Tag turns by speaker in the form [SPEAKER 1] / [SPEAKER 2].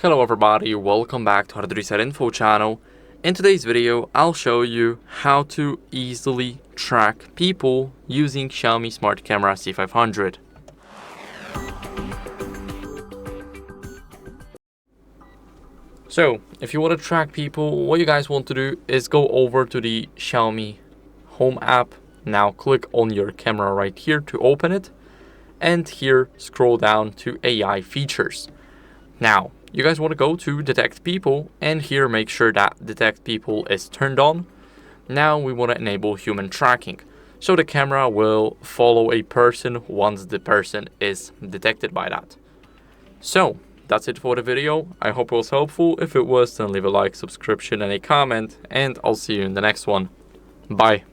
[SPEAKER 1] Hello everybody, welcome back to HardReset.Info channel. In today's video, I'll show you how to easily track people using XIAOMI Smart Camera C500. So, if you want to track people, what you guys want to do is go over to the XIAOMI Home app. Now click on your camera right here to open it. And here, scroll down to AI features. Now, you guys want to go to detect people, and here make sure that detect people is turned on. Now we want to enable human tracking, so the camera will follow a person once the person is detected by that. So that's it for the video. I hope it was helpful. If it was, then leave a like, subscription and a comment, and I'll see you in the next one. Bye.